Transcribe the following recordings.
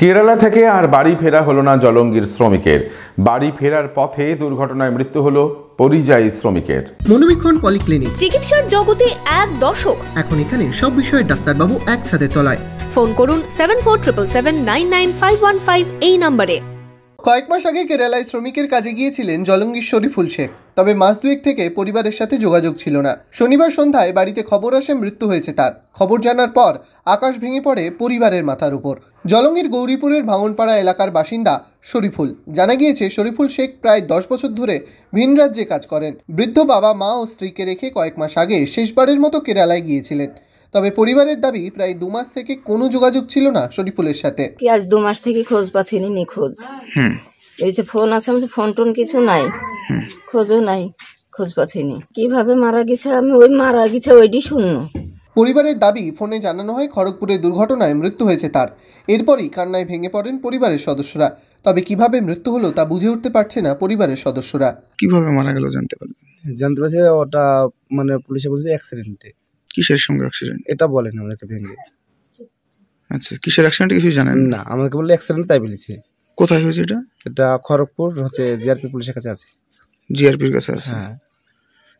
কেরালা থেকে আর বাড়ি ফেরা হলো না জলঙ্গির শ্রমিকের। বাড়ি ফেরার পথে দুর্ঘটনায় মৃত্যু হলো পরিযায়ী শ্রমিকের। মনোবীক্ষণ পলিক্লিনিক, চিকিৎসার জগতে এক দশক। এখন এখানে সব বিষয়ে ডাক্তারবাবু একসাথে তলায়। ফোন করুন 7477799515 এই নম্বরে। কয়েক মাস আগে কেরালায় শ্রমিকের কাজে গিয়েছিলেন জলঙ্গির শরীফুল শেখ। তবে মাস দুয়েক থেকে পরিবারের সাথে যোগাযোগ ছিল না। শনিবার সন্ধ্যায় বাড়িতে খবর আসে মৃত্যু হয়েছে তার। খবর জানার পর আকাশ ভেঙে পড়ে পরিবারের মাথার উপর। জলঙ্গির গৌরীপুরের ভাঙনপাড়া এলাকার বাসিন্দা শরীফুল। জানা গিয়েছে শরীফুল শেখ প্রায় 10 বছর ধরে ভিন রাজ্যে কাজ করেন। বৃদ্ধ বাবা মা ও স্ত্রীকে রেখে কয়েক মাস আগে শেষবারের মতো কেরালায় গিয়েছিলেন। তবে পরিবারের দাবি প্রায় 2 মাস থেকে কোনো যোগাযোগ ছিল না শরীফুলের সাথে। আজ 2 মাস থেকে খোঁজ পাচ্ছিনি, নিখোঁজ। এই যে ফোন আছে, আমি ফোন টোন কিছু নাই, খোঁজও নাই, খোঁজ পাচ্ছিনি। কিভাবে মারা গেছে আমি মারা গেছে ওইটি শূন্য। পরিবারের দাবি, ফোনে জানানো হয় খড়গপুরে দুর্ঘটনায় মৃত্যু হয়েছে তার। এরপরই কান্নায় ভেঙে পড়েন পরিবারের সদস্যরা। তবে কিভাবে মৃত্যু হলো তা বুঝে উঠতে পারছে না পরিবারের সদস্যরা। কিভাবে মারা গেল জানতে পারছে ওটা মানে পুলিশে বলছে অ্যাক্সিডেন্টে। কিসের সঙ্গে অ্যাক্সিডেন্ট এটা বলেন আমাদেরকে ভেঙে। আচ্ছা, কিসের অ্যাক্সিডেন্ট কিছু জানেন না, আমাদেরকে বললে অ্যাক্সিডেন্ট, তাই বলেছে। কোথায় হয়েছে এটা? এটা খড়গপুর হচ্ছে জিআরপি পুলিশের কাছে আছে। জিআরপির কাছে আছে? হ্যাঁ।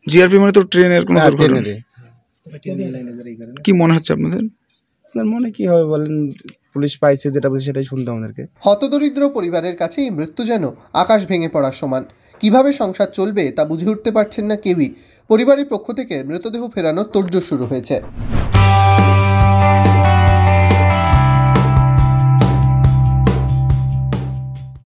জিআরপি মানে তো ট্রেনের কোনো দুর্ঘটনা। কি মনে হচ্ছে আপনাদের? মনে কি হবে বলেন, পুলিশ পাইছে যেটা বলছে সেটাই শুনতে আমাদেরকে। হতদরিদ্র পরিবারের কাছে এই মৃত্যু যেন আকাশ ভেঙে পড়ার সমান। কিভাবে সংসার চলবে তা বুঝে উঠতে পারছেন না কেউই। পরিবারের পক্ষ থেকে মৃতদেহ ফেরানোর তোড়জোড় শুরু হয়েছে।